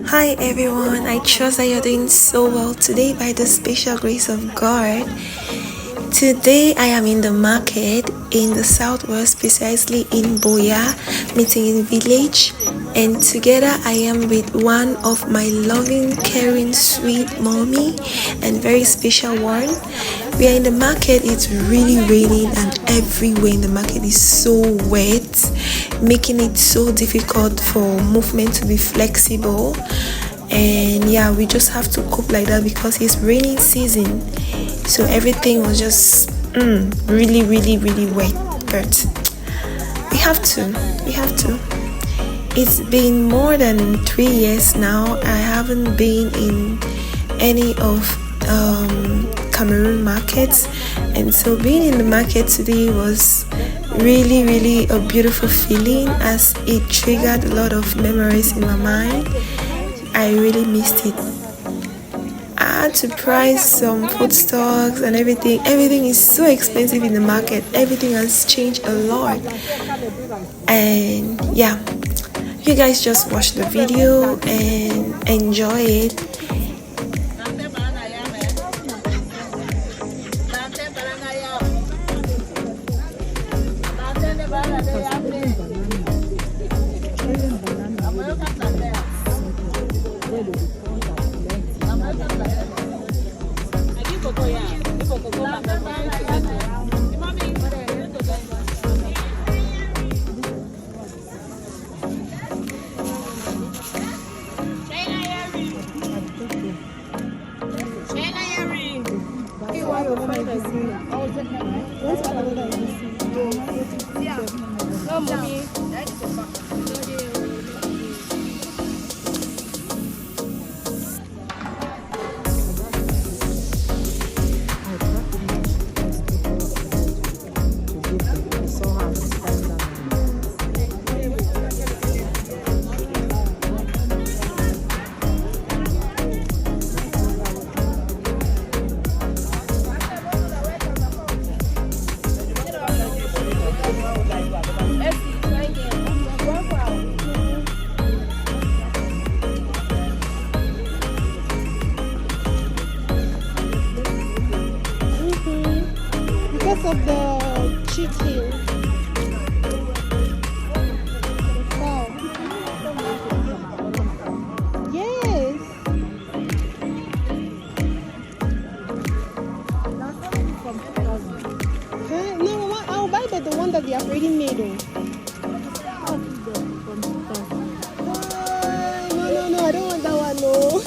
Hi everyone, I trust that you're doing so well today by the special grace of God. Today I am in the market in the southwest, precisely in Buea, meeting in village, and together I am with one of my loving, caring, sweet mommy and very special one. We are in the market, it's really raining and everywhere in the market is so wet, making it so difficult for movement to be flexible. And yeah, we just have to cope like that because it's raining season, so everything was just really wet, but we have to. It's been more than 3 years now. I haven't been in any of Cameroon markets, and so being in the market today was really a beautiful feeling, as it triggered a lot of memories in my mind. I really missed it. I had to price some food stocks and everything. Everything is so expensive in the market. Everything has changed a lot. And yeah, you guys just watch the video and enjoy it. Of the chicken. Wow. Yes. No, Mama, I'll buy the one that they have already made. No, I don't want that one. No.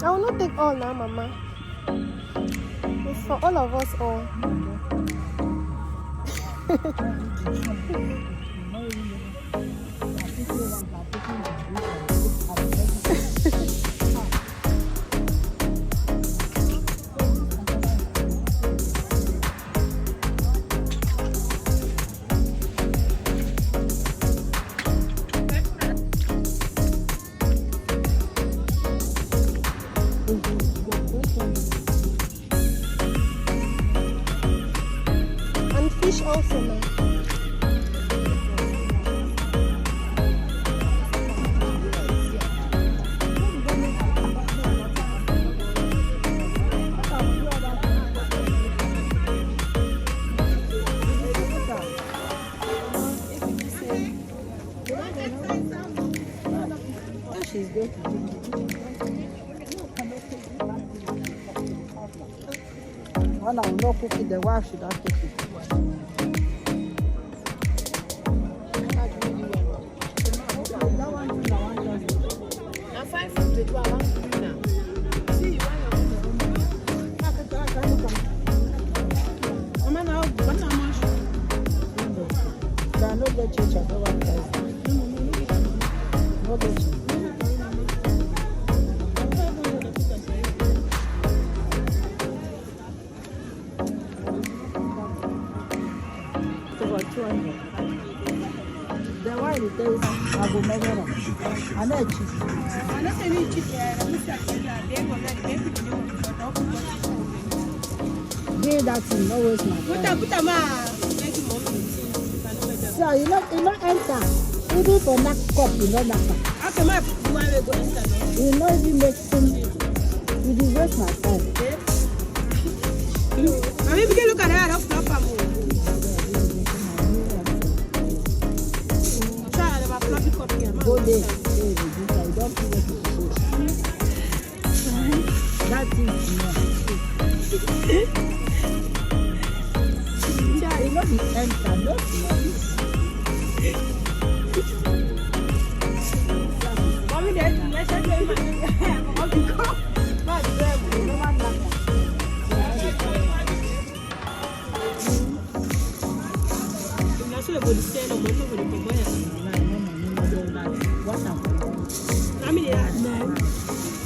I will not take all now, Mama. It's for all of us all. And fish also now. She's good. husband will not cook it, the wife should not cook it. Now 5 I want to do now. See, you Mama, now, what how much? There are no get church at all 1,000. No get church. Over 200. The wine it is I go measure them. I know cheap. I don't say any cheap. Give that thing, no waste my time. Put them So you not enter. Even for that cup, you not that. how come I go inside? You not even make sense. You just waste my time. I mean, we can look at that. I'll flop them. Try to have a floppy cup here. Go there. You don't feel like it's that is yeah, you know the enter, not Mommy, let's say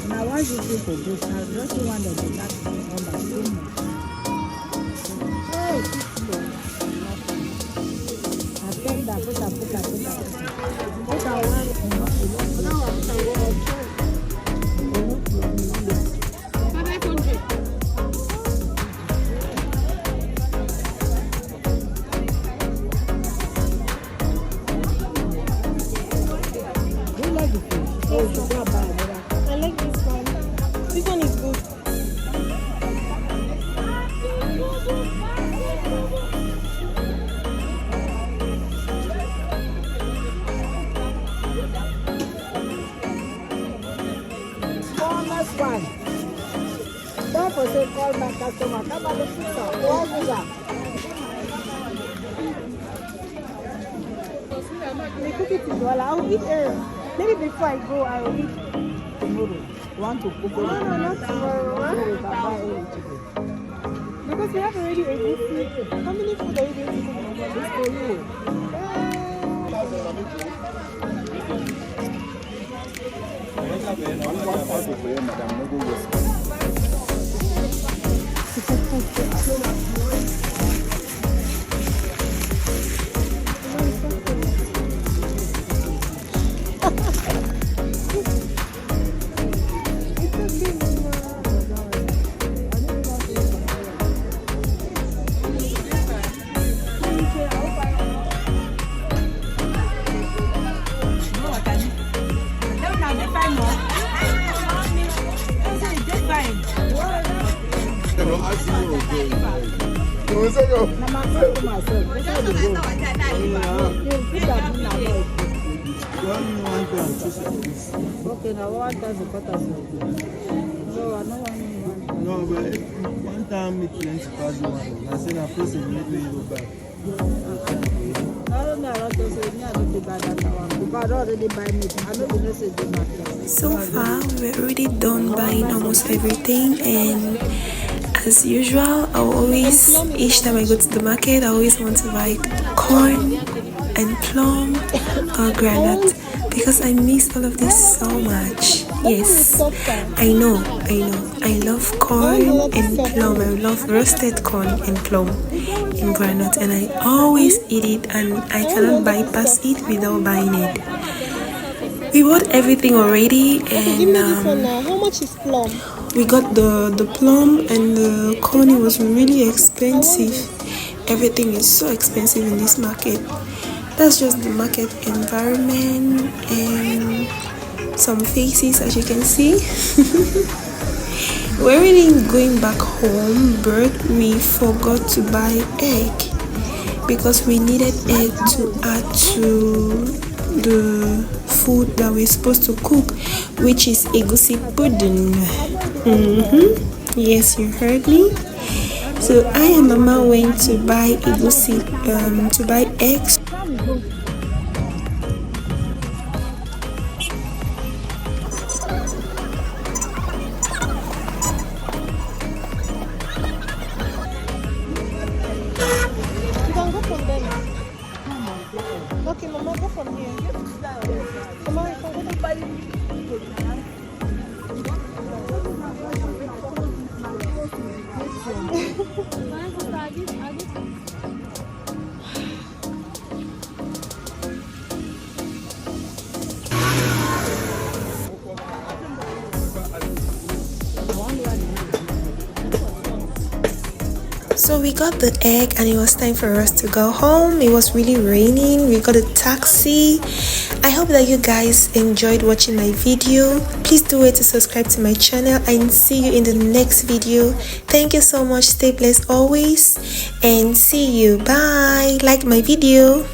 and I want you people to this. I just want to do that on the screen. Oh, I think that put I like this one. This one is good. one. Don't forsake call my customer. Come on, the pizza. What is that? They cook it in Douala. I'll eat maybe before I go, I'll eat Tomorrow. Want to cook it? No, not tomorrow. Because we have already a good food. How many food are you going to cook? This for you. Okay, now 1,000 quarters. No, I don't want. No, but one time it went to pass one. I said, I first immediately go back. So far, we're already done buying almost everything, and as usual, each time I go to the market, I always want to buy corn and plum or granite because I miss all of this so much. Yes, I know. I love corn and plum. I love roasted corn and plum in granite, and I always eat it, and I cannot bypass it without buying it. We bought everything already, and how much is plum? we got the plum and the corn. It was really expensive. Everything is so expensive in this market. That's just the market environment and some faces, as you can see. We're really going back home, but we forgot to buy egg because we needed egg to add to the food that we're supposed to cook, which is egusi pudding. Yes, you heard me. So I and Mama went to buy egusi, to buy eggs. You can go from there. Okay, Mama, go from here. Mama, you can go from So we got the egg and it was time for us to go home. It was really raining. We got a taxi. I hope that you guys enjoyed watching my video. Please do wait to subscribe to my channel and see you in the next video. Thank you so much. Stay blessed always and see you. Bye. Like my video.